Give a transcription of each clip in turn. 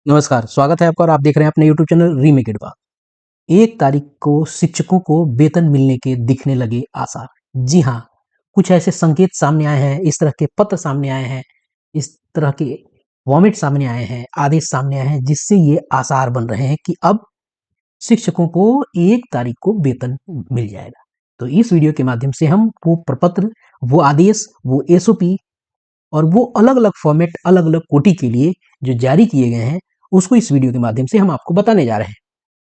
नमस्कार, स्वागत है आपका और आप देख रहे हैं अपने यूट्यूब चैनल रीमेक इट बात। 1 तारीख को शिक्षकों को वेतन मिलने के दिखने लगे आसार। जी हाँ, कुछ ऐसे संकेत सामने आए हैं, इस तरह के पत्र सामने आए हैं, इस तरह के फॉर्मेट सामने आए हैं, आदेश सामने आए हैं, जिससे ये आसार बन रहे हैं कि अब शिक्षकों को 1 तारीख को वेतन मिल जाएगा। तो इस वीडियो के माध्यम से हम वो प्रपत्र, वो आदेश, वो एसओपी और वो अलग-अलग फॉर्मेट, अलग-अलग कोटि के लिए जो जारी किए गए हैं, उसको इस वीडियो के माध्यम से हम आपको बताने जा रहे हैं।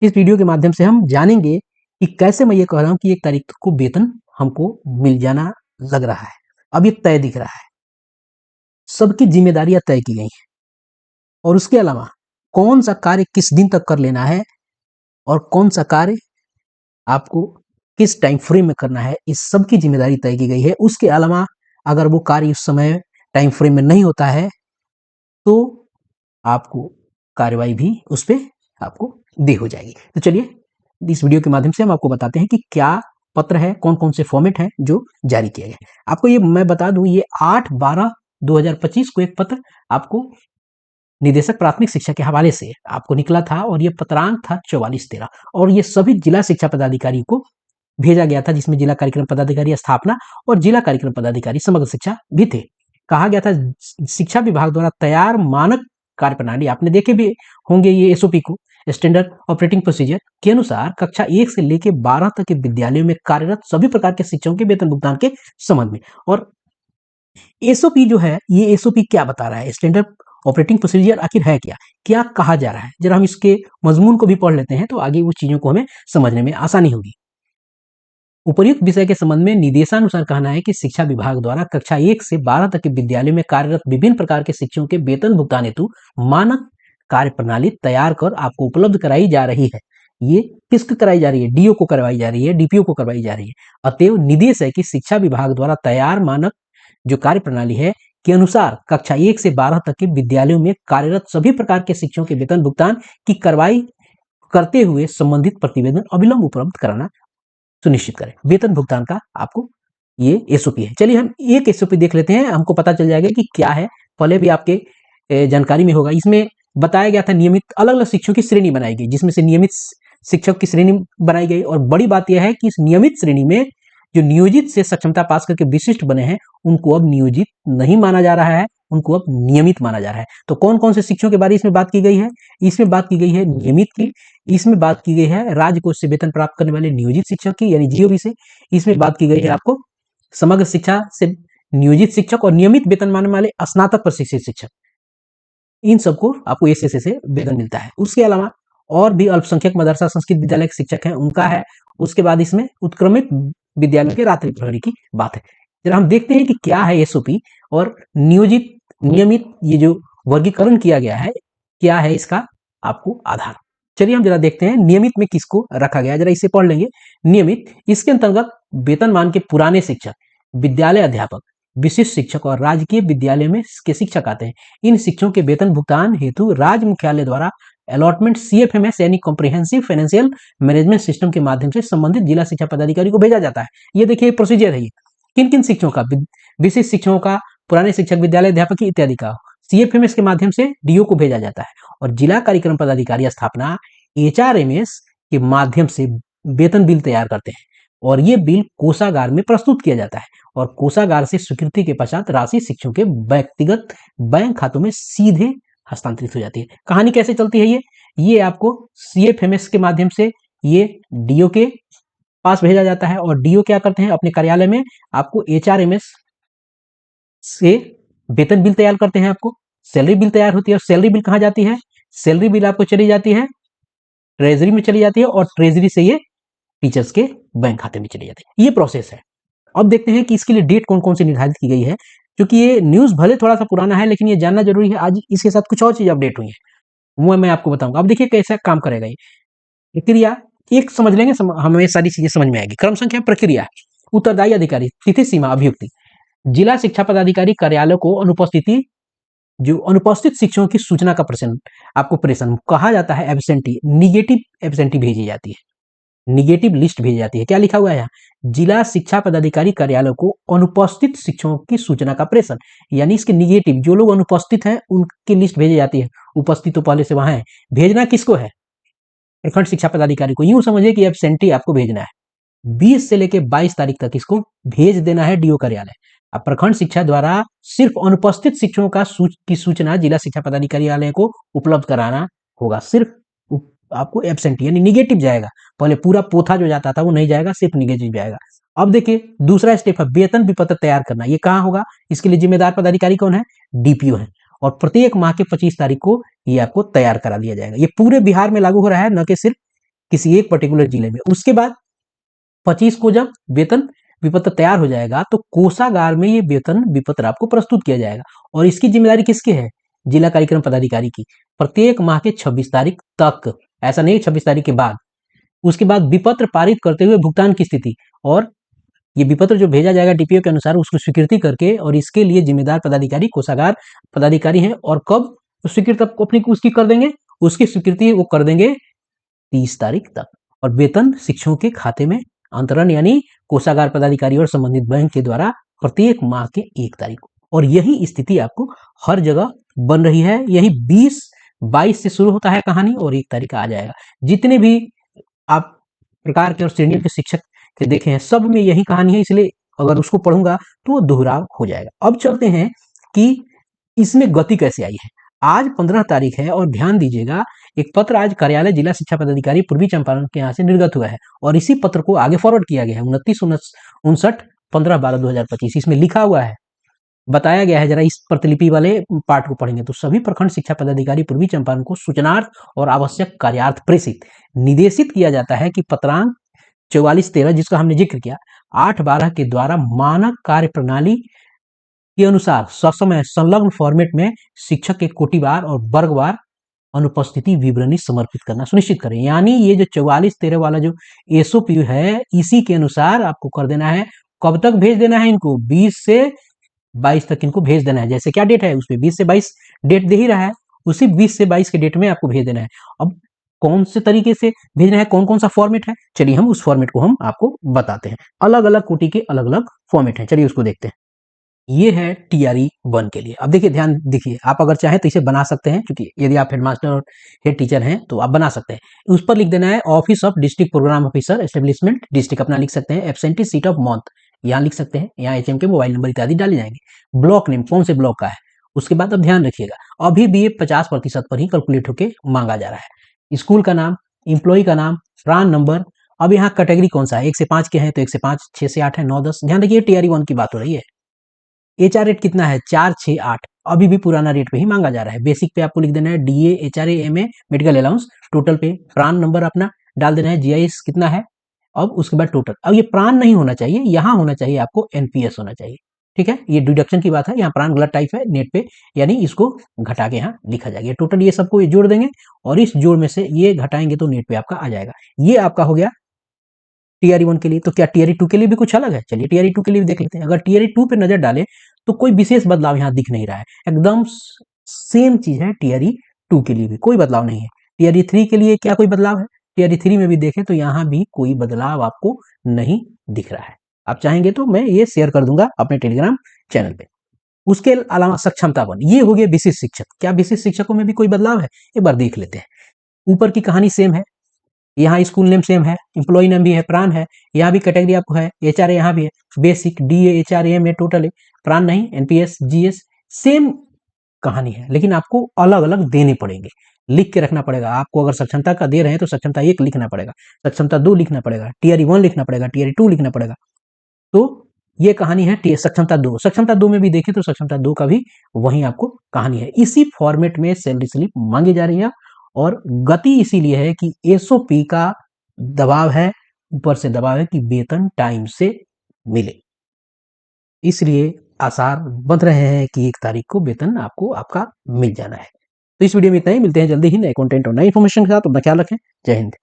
इस वीडियो के माध्यम से हम जानेंगे कि कैसे मैं ये कह रहा हूँ कि 1 तारीख को वेतन हमको मिल जाना लग रहा है। अब ये तय दिख रहा है। सबकी ज़िम्मेदारियाँ तय की गई हैं और उसके अलावा कौन-सा कार्य किस दिन तक कर लेना है और कौन-सा कार्य आपको किस टाइम फ्रेम में करना है, इस सब की ज़िम्मेदारी तय की गई है। उसके अलावा अगर वो कार्य उस समय टाइम फ्रेम में नहीं होता है, तो आपको कार्रवाई भी उस पे आपको दी हो जाएगी। तो चलिए इस वीडियो के माध्यम से हम आपको बताते हैं कि क्या पत्र है, कौन-कौन से फॉर्मेट हैं जो जारी किए गए। आपको ये मैं बता दूँ, ये 8/12/2025 को एक पत्र आपको निदेशक प्राथमिक शिक्षा के हवाले से आपको निकला था और ये पत्रांक था 4413 और ये सभी जिला शिक्षा पदाधिकारी को भेजा गया था, जिसमें जिला कार्यक्रम पदाधिकारी स्थापना और जिला कार्यक्रम पदाधिकारी समग्र शिक्षा भी थे। कहा गया था शिक्षा विभाग द्वारा तैयार मानक कार्यप्रणाली, आपने देखे भी होंगे ये एसओपी को, स्टैंडर्ड ऑपरेटिंग प्रोसीजर के अनुसार कक्षा 1 से लेकर 12 तक के विद्यालयों में कार्यरत सभी प्रकार के शिक्षकों के वेतन भुगतान के संबंध में। और एसओपी जो है, ये एसओपी क्या बता रहा है, स्टैंडर्ड ऑपरेटिंग प्रोसीजर आखिर है क्या, क्या कहा जा रहा है, जरा हम इसके मजमून को भी पढ़ लेते हैं तो आगे उस चीजों को हमें समझने में आसानी होगी। उपर्युक्त विषय के संबंध में निर्देशानुसार कहना है कि शिक्षा विभाग द्वारा कक्षा 1 से 12 तक के विद्यालयों में कार्यरत विभिन्न प्रकार के शिक्षकों के वेतन भुगतान हेतु मानक कार्य प्रणाली तैयार कर आपको उपलब्ध कराई जा रही है। ये किसको कराई जा रही है? डीओ को करवाई जा रही है, डीपीओ को करवाई जा रही है। अतएव निर्देश है कि शिक्षा विभाग द्वारा तैयार मानक जो कार्य प्रणाली है के अनुसार कक्षा 1 से 12 तक के विद्यालयों में कार्यरत सभी प्रकार के शिक्षकों के वेतन भुगतान की कार्रवाई करते हुए संबंधित प्रतिवेदन अविलंब उपलब्ध कराना सुनिश्चित करें। वेतन भुगतान का आपको ये एसओपी है। चलिए हम एक एसओपी देख लेते हैं, हमको पता चल जाएगा कि क्या है। पहले भी आपके जानकारी में होगा। इसमें बताया गया था नियमित अलग-अलग शिक्षकों की श्रेणी बनाई गई, जिसमें से नियमित शिक्षक की श्रेणी बनाई गई और बड़ी बात यह है कि इस नियमित श्रेणी में जो नियोजित से सक्षमता पास करके विशिष्ट बने हैं, उनको अब नियोजित नहीं माना जा रहा है, उनको अब नियमित माना जा रहा है। तो कौन-कौन से शिक्षकों के बारे में इसमें बात की गई है? इसमें बात की गई है नियमित की, इसमें बात की गई है राज्य कोष से वेतन प्राप्त करने वाले नियोजित शिक्षक की यानी जीओबी से, इसमें बात की गई है आपको समग्र शिक्षा से नियोजित शिक्षक और नियमित वेतन मानने वाले स्नातक प्रशिक्षित शिक्षक, इन सबको आपको एसएसए से वेतन मिलता है। उसके अलावा और भी अल्पसंख्यक मदरसा संस्कृत विद्यालय के शिक्षक हैं, उनका है। उसके बाद इसमें उत्क्रमित विद्यालय के रात्रि प्रहरी की बात है। जरा हम देखते हैं कि क्या है एसओपी और नियोजित नियमित ये जो वर्गीकरण किया गया है, क्या है इसका आपको आधार। चलिए हम जरा देखते हैं नियमित में किसको रखा गया है, जरा इसे पढ़ लेंगे। नियमित, इसके अंतर्गत वेतनमान के पुराने शिक्षक, विद्यालय अध्यापक, विशिष्ट शिक्षक और राजकीय विद्यालय में के शिक्षक आते हैं। इन शिक्षकों के वेतन भुगतान हेतु राज्य मुख्यालय द्वारा अलॉटमेंट सीएफएमएस यानी कॉम्प्रिहेंसिव फाइनेंशियल मैनेजमेंट सिस्टम के माध्यम से संबंधित जिला शिक्षा पदाधिकारी को भेजा जाता है। ये देखिए प्रोसीजर है। ये किन किन शिक्षकों का, विशिष्ट शिक्षकों का, पुराने शिक्षक, विद्यालय अध्यापक इत्यादि का सीएफएमएस के माध्यम से डीओ को भेजा जाता है और जिला कार्यक्रम पदाधिकारी स्थापना एचआरएमएस के माध्यम से वेतन बिल तैयार करते हैं और ये बिल कोषागार में प्रस्तुत किया जाता है और कोषागार से स्वीकृति के पश्चात राशि शिक्षकों के व्यक्तिगत बैंक खातों में सीधे हस्तांतरित हो जाती है। कहानी कैसे चलती है? ये आपको सीएफएमएस के माध्यम से ये डीओ के पास भेजा जाता है और डीओ क्या करते हैं, अपने कार्यालय में आपको एचआरएमएस से वेतन बिल तैयार करते हैं। आपको सैलरी बिल तैयार होती है और सैलरी बिल कहाँ जाती है? सैलरी बिल आपको चली जाती है ट्रेजरी में चली जाती है और ट्रेजरी से ये टीचर्स के बैंक खाते में चली जाती है। ये प्रोसेस है। अब देखते हैं कि इसके लिए डेट कौन कौन सी निर्धारित की गई है, क्योंकि ये न्यूज भले थोड़ा सा पुराना है लेकिन ये जानना जरूरी है। आज इसके साथ कुछ और चीज अपडेट हुई है, वो मैं आपको बताऊंगा। अब देखिए कैसे काम करेगा ये प्रक्रिया। एक समझ लेंगे, हमें सारी चीजें समझ में आएगी। क्रम संख्या, प्रक्रिया, उत्तरदायी अधिकारी, तिथि सीमा, अभियुक्ति। जिला शिक्षा पदाधिकारी कार्यालय को अनुपस्थित शिक्षकों की सूचना का प्रेषण आपको कहा जाता है एब्सेंटी, निगेटिव एब्सेंटी भेजी जाती है। निगेटिव लिस्ट भेजी जाती है। क्या लिखा हुआ है यहाँ? जिला शिक्षा पदाधिकारी कार्यालय को अनुपस्थित शिक्षकों की सूचना का प्रेषण, यानी इसके निगेटिव, जो लोग अनुपस्थित हैं उनकी लिस्ट भेजी जाती है। उपस्थित तो पहले से वहां है। भेजना किसको है? प्रखंड शिक्षा पदाधिकारी को। यूं समझिए कि एब्सेंटी आपको भेजना है। 20 से लेकर 22 तारीख तक इसको भेज देना है डीओ कार्यालय। अब प्रखंड शिक्षा द्वारा सिर्फ अनुपस्थित शिक्षकों की सूचना जिला शिक्षा पदाधिकारी को उपलब्ध कराना होगा। सिर्फ आपको एब्सेंट यानी निगेटिव जाएगा। पहले पूरा पोथा जो जाता था वो नहीं जाएगा, सिर्फ निगेटिव जाएगा। अब देखिए दूसरा स्टेप है वेतन विपत्र तैयार करना। ये कहाँ होगा? इसके लिए जिम्मेदार पदाधिकारी कौन है? डीपीओ है। और प्रत्येक माह के 25 तारीख को ये आपको तैयार करा दिया जाएगा। ये पूरे बिहार में लागू हो रहा है, न कि सिर्फ किसी एक पर्टिकुलर जिले में। उसके बाद 25 को जब वेतन विपत्र तैयार हो जाएगा तो कोषागार में ये वेतन विपत्र आपको प्रस्तुत किया जाएगा। और इसकी जिम्मेदारी किसकी है? जिला कार्यक्रम पदाधिकारी की। प्रत्येक माह के 26 तारीख तक, ऐसा नहीं 26 तारीख के बाद। उसके बाद विपत्र पारित करते हुए भुगतान की स्थिति, और ये विपत्र जो भेजा जाएगा डीपीओ के अनुसार उसको स्वीकृति करके, और इसके लिए जिम्मेदार पदाधिकारी कोषागार पदाधिकारी हैं। और कब स्वीकृति अपनी उसकी कर देंगे? उसकी स्वीकृति वो कर देंगे 30 तारीख तक। और वेतन शिक्षकों के खाते में अंतरण यानी कोषागार पदाधिकारी और संबंधित बैंक के द्वारा प्रत्येक माह के 1 तारीख को। और यही स्थिति आपको हर जगह बन रही है। यही 20-22 से शुरू होता है कहानी और 1 तारीख आ जाएगा। जितने भी आप प्रकार के और श्रेणियों के शिक्षक के देखे हैं सब में यही कहानी है, इसलिए अगर उसको पढ़ूंगा तो वो दोहराव हो जाएगा। अब चलते हैं कि इसमें गति कैसे आई है। आज 15 तारीख है और ध्यान दीजिएगा, एक पत्र आज कार्यालय जिला शिक्षा पदाधिकारी पूर्वी चंपारण के यहाँ से निर्गत हुआ है और इसी पत्र को आगे फॉरवर्ड किया गया है 29-59-15-12-2025। इसमें लिखा हुआ है, बताया गया है, जरा इस प्रतिलिपि वाले पार्ट को पढ़ेंगे तो सभी प्रखंड शिक्षा पदाधिकारी पूर्वी चंपारण को सूचनार्थ और आवश्यक कार्यार्थ प्रेषित निर्देशित किया जाता है कि पत्रांक 44-13 जिसका हमने जिक्र किया 8-12 के द्वारा मानक कार्य प्रणाली के अनुसार ससमय संलग्न फॉर्मेट में शिक्षक के कोटिवार और वर्गवार अनुपस्थिति विवरणी समर्पित करना सुनिश्चित करें। यानी ये जो 44-13 वाला जो एसओपी है इसी के अनुसार आपको कर देना है। कब तक भेज देना है इनको? 20 से 22 तक इनको भेज देना है। जैसे क्या डेट है उस पर 20 से 22 डेट दे ही रहा है, उसी 20 से 22 के डेट में आपको भेज देना है। अब कौन से तरीके से भेजना है, कौन कौन सा फॉर्मेट है, चलिए हम उस फॉर्मेट को हम आपको बताते हैं। अलग अलग कोटि के अलग अलग फॉर्मेट है, चलिए उसको देखते हैं। ये है टीआरई 1 के लिए। अब देखिए ध्यान देखिए, आप अगर चाहें तो इसे बना सकते हैं, क्योंकि यदि आप हेडमास्टर और हेड टीचर हैं तो आप बना सकते हैं। उस पर लिख देना है office of district programme officer establishment district अपना लिख सकते हैं। एब्सेंटी सीट ऑफ मंथ यहाँ लिख सकते हैं, यहाँ एचएम के मोबाइल नंबर इत्यादि डाले जाएंगे। ब्लॉक नेम कौन से ब्लॉक का है, उसके बाद अब ध्यान रखिएगा अभी भी ये 50% पर ही कैलकुलेट होकर मांगा जा रहा है। स्कूल का नाम, एम्प्लॉय का नाम, प्रान नंबर। अब यहाँ कैटेगरी कौन सा है, 1 से 5 के हैं तो 1 से 5, 6 से 8 है, 9, 10। ध्यान रखिए टीआरई 1 की बात हो रही है। एचआर रेट कितना है? 4, 6, 8। अभी भी पुराना रेट पे ही मांगा जा रहा है। बेसिक पे आपको लिख देना है DA, HRA, MA, medical allowance. Total पे प्रान नंबर अपना डाल देना है, जीआईएस कितना है, अब उसके बाद टोटल। अब ये प्रान नहीं होना चाहिए, यहाँ होना चाहिए आपको एनपीएस होना चाहिए। ठीक है, ये डिडक्शन की बात है। यहाँ प्रान गलत टाइप है नेट पे, यानी इसको घटा के यहाँ लिखा जाएगा। टोटल ये सबको ये जोड़ देंगे और इस जोड़ में से ये घटाएंगे तो नेट पे आपका आ जाएगा। ये आपका हो गया टीआरई 1 के लिए। तो क्या टीआरई 2 के लिए भी कुछ अलग है? चलिए टीआरई 2 के लिए भी देख लेते हैं। अगर टीआरई 2 पे नजर डाले तो कोई विशेष बदलाव यहाँ दिख नहीं रहा है, एकदम सेम चीज है। टीआरई 2 के लिए भी कोई बदलाव नहीं है। टीआरई 3 के लिए क्या कोई बदलाव है? टीआरई 3 में भी देखें तो यहाँ भी कोई बदलाव आपको नहीं दिख रहा है। आप चाहेंगे तो मैं ये शेयर कर दूंगा अपने टेलीग्राम चैनल पे। उसके अलावा सक्षमता 1, ये हो गया विशिष्ट शिक्षक। क्या विशिष्ट शिक्षकों में भी कोई बदलाव है? एक बार देख लेते हैं। ऊपर की कहानी सेम है, यहाँ स्कूल नेम सेम है, एम्प्लॉय नेम भी है, प्राण है, यहाँ भी कैटेगरी आपको है, एचआरए यहाँ भी है, basic DA, HRA, MA total है, प्राण नहीं, एनपीएस, जीएस सेम कहानी है, लेकिन आपको अलग अलग देने पड़ेंगे, लिख के रखना पड़ेगा। आपको अगर सक्षमता का दे रहे हैं तो सक्षमता 1 लिखना पड़ेगा, सक्षमता 2 लिखना पड़ेगा, टीआरई 1 लिखना पड़ेगा, टीआरई 2 लिखना पड़ेगा। तो ये कहानी है सक्षमता 2। सक्षमता 2 में भी देखें तो सक्षमता 2 का भी वही आपको कहानी है। इसी फॉर्मेट में सैलरी स्लिप मांगी जा रही है और गति इसीलिए है कि एसओपी का दबाव है, ऊपर से दबाव है कि वेतन टाइम से मिले, इसलिए आसार बन रहे हैं कि 1 तारीख को वेतन आपको आपका मिल जाना है। तो इस वीडियो में इतना ही, मिलते हैं जल्दी ही नए कंटेंट और नई इन्फॉर्मेशन के साथ। अपना ख्याल रखें, जय हिंद।